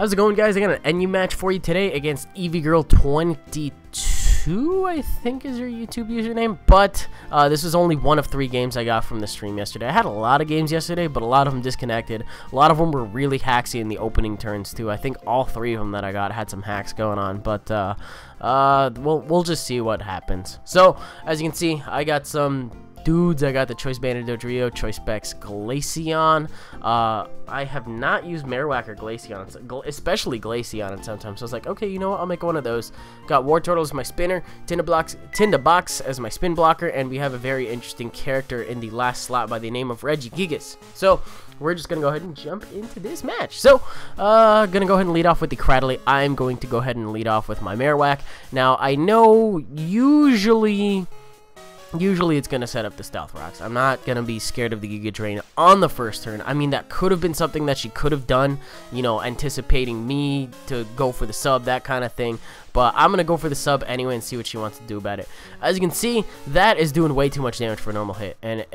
How's it going, guys? I got an NU match for you today against eeveegirl22, I think is her YouTube username. But this was only one of 3 games I got from the stream yesterday. I had a lot of games yesterday, but a lot of them disconnected. A lot of them were really hacksy in the opening turns too. I think all 3 of them that I got had some hacks going on. But we'll just see what happens. So as you can see, I got some dudes. I got the Choice Bandit Dodrio, Choice Specs Glaceon. I have not used Marowak or Glaceon, especially Glaceon sometimes. So I was like, okay, you know what? I'll make one of those. Got War Turtle as my spinner, Tindabox as my spin blocker, and we have a very interesting character in the last slot by the name of REGGIE. So we're just gonna go ahead and jump into this match. So gonna go ahead and lead off with the Cradley. I'm going to go ahead and lead off with my Marowak. Now I know usually it's going to set up the Stealth Rocks. I'm not going to be scared of the Giga Drain on the first turn. I mean, that could have been something that she could have done, you know, anticipating me to go for the sub, that kind of thing. But I'm going to go for the sub anyway and see what she wants to do about it. As you can see, that is doing way too much damage for a normal hit. And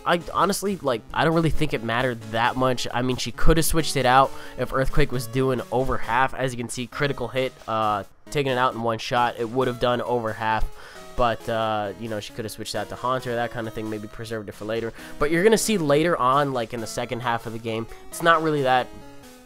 I honestly, like, I don't really think it mattered that much. I mean, she could have switched it out if Earthquake was doing over half. As you can see, critical hit, taking it out in one shot, it would have done over half. But, you know, she could have switched that to Haunter, that kind of thing, maybe preserved it for later. But you're going to see later on, like in the second half of the game, it's not really that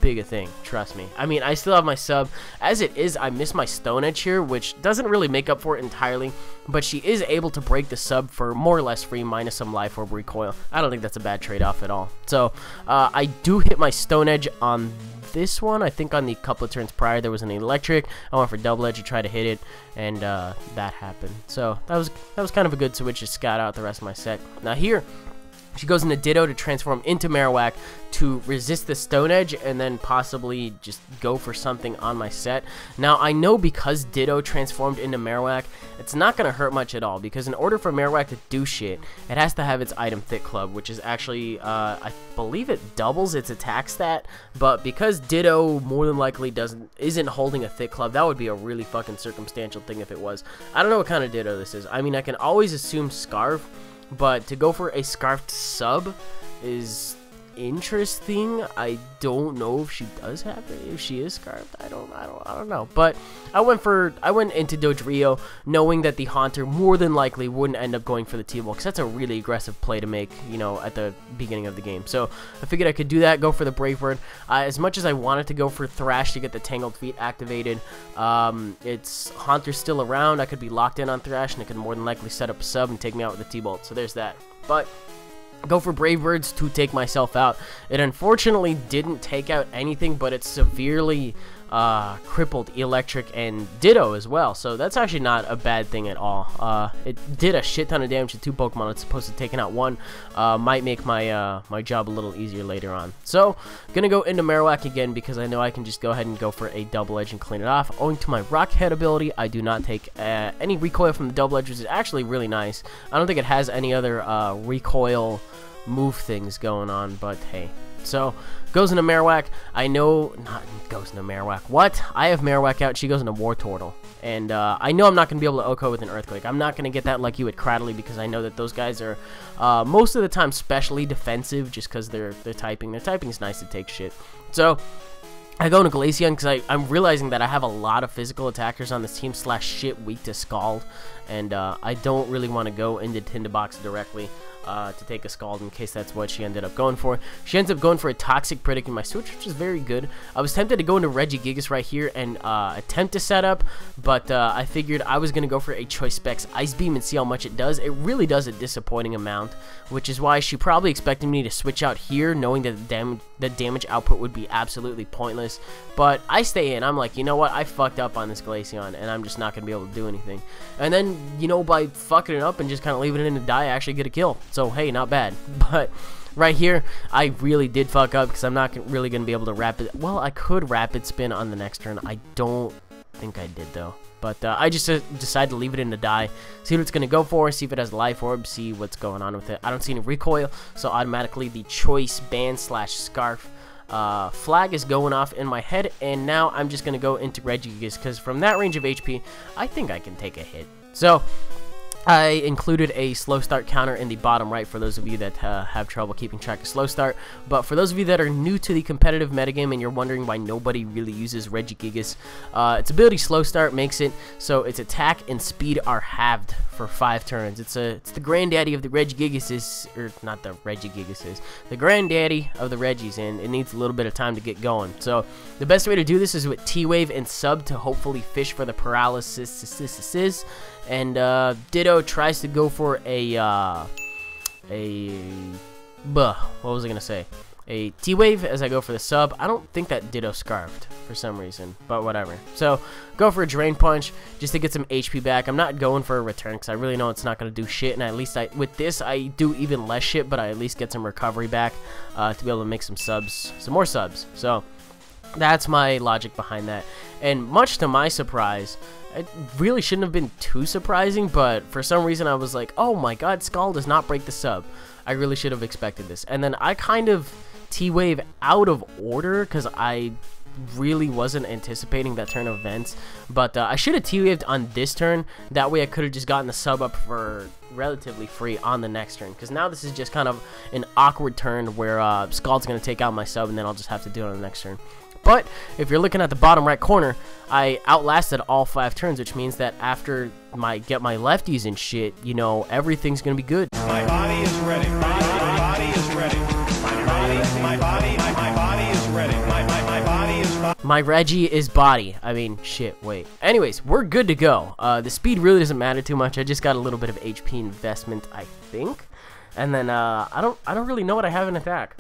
big a thing, trust me. I mean, I still have my sub. As it is, I miss my Stone Edge here, which doesn't really make up for it entirely. But she is able to break the sub for more or less free, minus some Life Orb recoil. I don't think that's a bad trade-off at all. So, I do hit my Stone Edge on this one. I think on the couple of turns prior there was an electric. I went for double edge to try to hit it, and that happened. So that was kind of a good switch to scout out the rest of my set. Now here she goes into Ditto to transform into Marowak to resist the Stone Edge and then possibly just go for something on my set. Now I know because Ditto transformed into Marowak, it's not going to hurt much at all, because in order for Marowak to do shit, it has to have its item Thick Club, which is actually, I believe it doubles its attack stat, but because Ditto more than likely isn't holding a Thick Club, that would be a really fucking circumstantial thing if it was. I don't know what kind of Ditto this is. I mean, I can always assume Scarf, but to go for a Scarfed sub is interesting. I don't know if she does have it. If she is Scarfed, I don't know. But I went into Dodrio knowing that the Haunter more than likely wouldn't end up going for the T-Ball, because that's a really aggressive play to make, you know, at the beginning of the game. So I figured I could do that, go for the Brave Bird. As much as I wanted to go for Thrash to get the Tangled Feet activated, it's Haunter's still around. I could be locked in on Thrash, and it could more than likely set up a sub and take me out with the T-Bolt. So there's that. But go for Brave Birds to take myself out. It unfortunately didn't take out anything, but it severely crippled Electric and Ditto as well. So that's actually not a bad thing at all. It did a shit ton of damage to 2 Pokemon. It's supposed to take out 1. Might make my my job a little easier later on. So gonna go into Marowak again, because I know I can just go ahead and go for a double edge and clean it off. Owing to my Rock Head ability, I do not take any recoil from the double edge, which is actually really nice. I don't think it has any other recoil move things going on, but hey. So goes into Marowak. I know, not goes into Marowak. What? I have Marowak out. She goes into War Turtle, and I know I'm not gonna be able to OHKO with an Earthquake. I'm not gonna get that like you with Cradley, because I know that those guys are most of the time specially defensive, just because they're typing. Their typing is nice to take shit. So I go into Glaceon because I'm realizing that I have a lot of physical attackers on this team / shit weak to Scald, and I don't really want to go into Tindabox directly to take a Scald, in case that's what she ended up going for. She ends up going for a Toxic Predict in my switch, which is very good. I was tempted to go into REGGIE right here and attempt to set up, but I figured I was going to go for a Choice Specs Ice Beam and see how much it does. It really does a disappointing amount, which is why she probably expected me to switch out here, knowing that the damage output would be absolutely pointless. But I stay in. I'm like, you know what? I fucked up on this Glaceon, and I'm just not going to be able to do anything. And then, you know, by fucking it up and just kind of leaving it in to die, I actually get a kill. So, hey, not bad. But right here, I really did fuck up, because I'm not really going to be able to rapid... Well, I could rapid spin on the next turn. I don't think I did, though. But I just decided to leave it in to die, see what it's going to go for, see if it has Life Orb, see what's going on with it. I don't see any recoil, so automatically the Choice Band / Scarf flag is going off in my head, and now I'm just going to go into REGGIE, because from that range of HP, I think I can take a hit. So I included a slow start counter in the bottom right for those of you that have trouble keeping track of slow start. But for those of you that are new to the competitive metagame and you're wondering why nobody really uses REGGIE, its ability slow start makes it so its attack and speed are halved for 5 turns. It's the granddaddy of the REGGIE, or not the REGGIE, the granddaddy of the Reggies, and it needs a little bit of time to get going. So the best way to do this is with T-Wave and sub to hopefully fish for the paralysis. And Ditto tries to go for what was I gonna say? A T-Wave as I go for the sub. I don't think that Ditto scarfed for some reason, but whatever. So go for a Drain Punch just to get some HP back. I'm not going for a return because I really know it's not gonna do shit, and at least with this I do even less shit, but I at least get some recovery back to be able to make some more subs. So that's my logic behind that. And much to my surprise, it really shouldn't have been too surprising, but for some reason I was like, oh my god, Skull does not break the sub. I really should have expected this. And then I kind of T-Wave out of order because I really wasn't anticipating that turn of events. But I should have T-Waved on this turn. That way I could have just gotten the sub up for relatively free on the next turn. Because now this is just kind of an awkward turn where Skull's going to take out my sub and then I'll just have to do it on the next turn. But if you're looking at the bottom right corner, I outlasted all 5 turns, which means that after get my lefties and shit, you know, everything's gonna be good. My body is ready. My body is ready. My body is ready. My body is my Reggie is body. I mean, shit. Wait. Anyways, we're good to go. The speed really doesn't matter too much. I just got a little bit of HP investment, I think, and then I don't really know what I have in attack,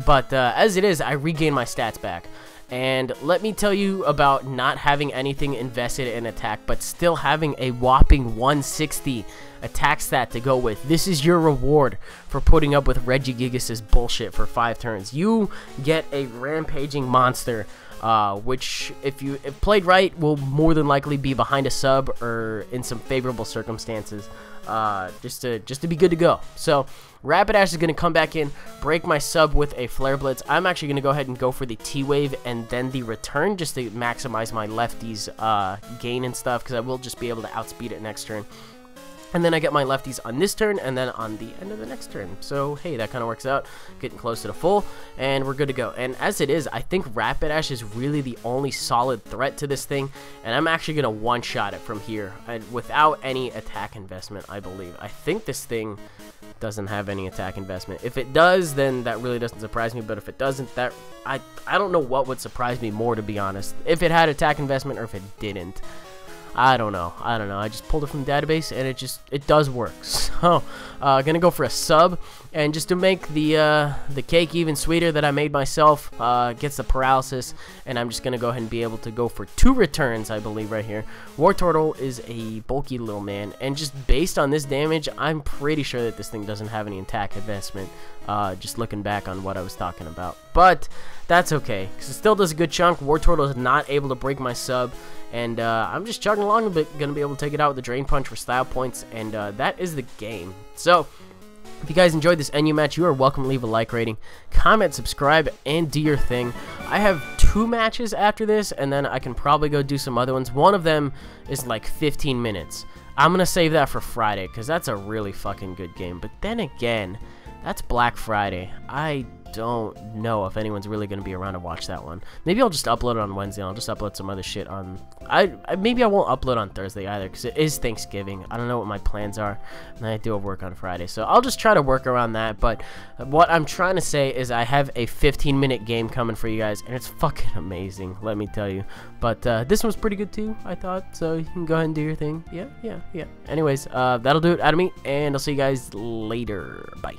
but as it is, I regain my stats back. And let me tell you about not having anything invested in attack, but still having a whopping 160 attack stat to go with. This is your reward for putting up with REGGIE bullshit for 5 turns. You get a rampaging monster, which if played right will more than likely be behind a sub or in some favorable circumstances, just to be good to go. So Rapidash is going to come back in, break my sub with a Flare Blitz. I'm actually going to go ahead and go for the T-Wave and then the return just to maximize my lefties gain and stuff, because I will just be able to outspeed it next turn. And then I get my lefties on this turn and then on the end of the next turn. So, hey, that kind of works out. Getting close to the full, and we're good to go. And as it is, I think Rapidash is really the only solid threat to this thing. And I'm actually going to one-shot it from here and without any attack investment, I believe. I think this thing doesn't have any attack investment. If it does, then that really doesn't surprise me. But if it doesn't, that I don't know what would surprise me more, to be honest. If it had attack investment or if it didn't. I don't know. I just pulled it from the database and it does work. So, gonna go for a sub, and just to make the cake even sweeter that I made myself, gets the paralysis, and I'm just gonna go ahead and be able to go for 2 returns, I believe, right here. War Turtle is a bulky little man, and just based on this damage, I'm pretty sure that this thing doesn't have any attack investment. Just looking back on what I was talking about, but that's okay because it still does a good chunk. War Turtle is not able to break my sub, and I'm just chugging along a bit, gonna be able to take it out with the Drain Punch for style points, and that is the game. So if you guys enjoyed this NU match, you are welcome to leave a like rating, comment, subscribe, and do your thing. I have 2 matches after this, and then I can probably go do some other ones. One of them is like 15 minutes. I'm gonna save that for Friday because that's a really fucking good game. But then again, that's Black Friday. I don't know if anyone's really going to be around to watch that one. Maybe I'll just upload it on Wednesday, and I'll just upload some other shit on... Maybe I won't upload on Thursday either, because it is Thanksgiving. I don't know what my plans are, and I do have work on Friday. So I'll just try to work around that, but what I'm trying to say is I have a 15-minute game coming for you guys, and it's fucking amazing, let me tell you. But this one's pretty good too, I thought, so you can go ahead and do your thing. Yeah. Anyways, that'll do it out of me, and I'll see you guys later. Bye.